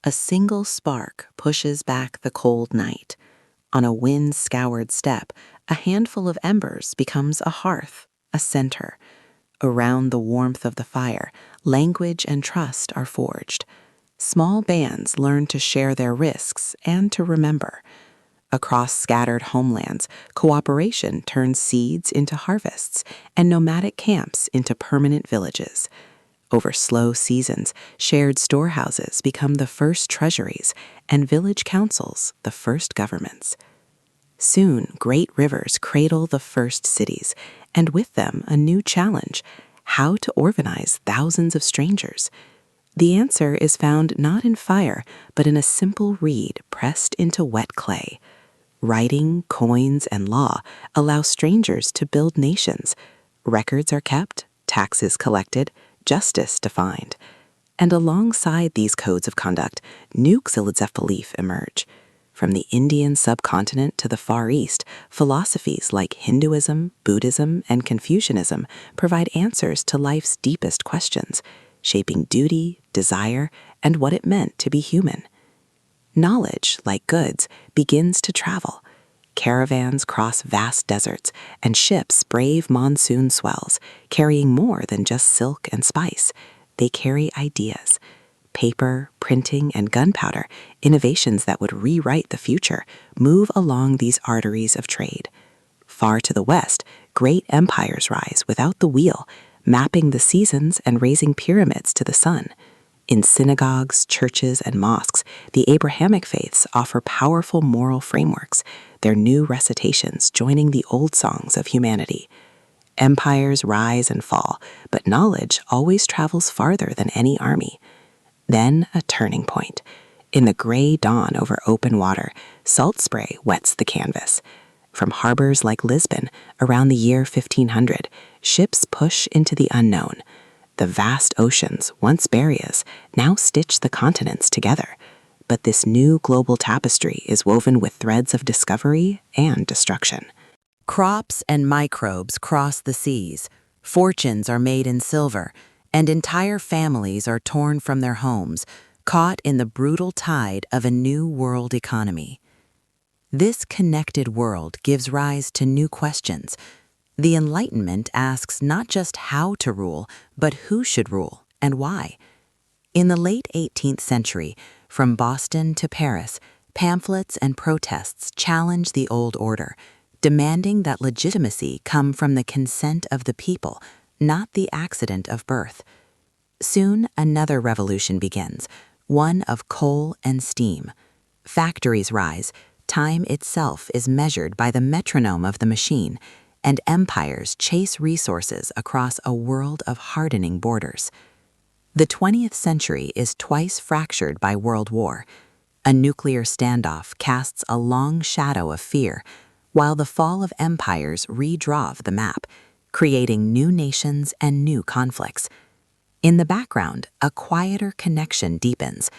A single spark pushes back the cold night. On a wind-scoured steppe, a handful of embers becomes a hearth, a center. Around the warmth of the fire, language and trust are forged. Small bands learn to share their risks and to remember. Across scattered homelands, cooperation turns seeds into harvests and nomadic camps into permanent villages. Over slow seasons, shared storehouses become the first treasuries and village councils the first governments. Soon, great rivers cradle the first cities, and with them a new challenge: how to organize thousands of strangers. The answer is found not in fire, but in a simple reed pressed into wet clay. Writing, coins, and law allow strangers to build nations. Records are kept, taxes collected, justice defined. And alongside these codes of conduct, new belief emerge. From the Indian subcontinent to the Far East, philosophies like Hinduism, Buddhism, and Confucianism provide answers to life's deepest questions, shaping duty, desire, and what it meant to be human. Knowledge, like goods, begins to travel. Caravans cross vast deserts, and ships brave monsoon swells, carrying more than just silk and spice. They carry ideas. Paper, printing, and gunpowder, innovations that would rewrite the future, move along these arteries of trade. Far to the west, great empires rise without the wheel, mapping the seasons and raising pyramids to the sun. In synagogues, churches, and mosques, the Abrahamic faiths offer powerful moral frameworks, their new recitations joining the old songs of humanity. Empires rise and fall, but knowledge always travels farther than any army. Then a turning point. In the gray dawn over open water, salt spray wets the canvas. From harbors like Lisbon, around the year 1500, ships push into the unknown. The vast oceans, once barriers, now stitch the continents together. But this new global tapestry is woven with threads of discovery and destruction. Crops and microbes cross the seas, fortunes are made in silver, and entire families are torn from their homes, caught in the brutal tide of a new world economy. This connected world gives rise to new questions. The Enlightenment asks not just how to rule, but who should rule and why. In the late 18th century, from Boston to Paris, pamphlets and protests challenge the old order, demanding that legitimacy come from the consent of the people, not the accident of birth. Soon, another revolution begins, one of coal and steam. Factories rise, time itself is measured by the metronome of the machine, and empires chase resources across a world of hardening borders. The 20th century is twice fractured by World War. A nuclear standoff casts a long shadow of fear, while the fall of empires redraw the map, creating new nations and new conflicts. In the background, a quieter connection deepens.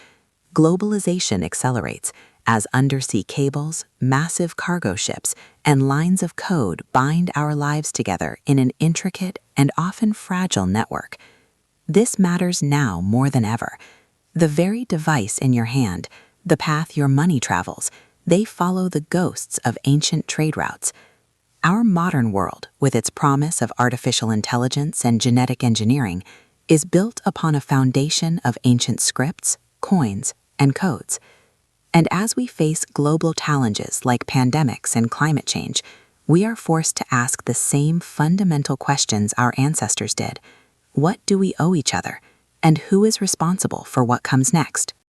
Globalization accelerates as undersea cables, massive cargo ships, and lines of code bind our lives together in an intricate and often fragile network. This matters now more than ever. The very device in your hand, the path your money travels, they follow the ghosts of ancient trade routes. Our modern world, with its promise of artificial intelligence and genetic engineering, is built upon a foundation of ancient scripts, coins, and codes. And as we face global challenges like pandemics and climate change, we are forced to ask the same fundamental questions our ancestors did. What do we owe each other? And who is responsible for what comes next?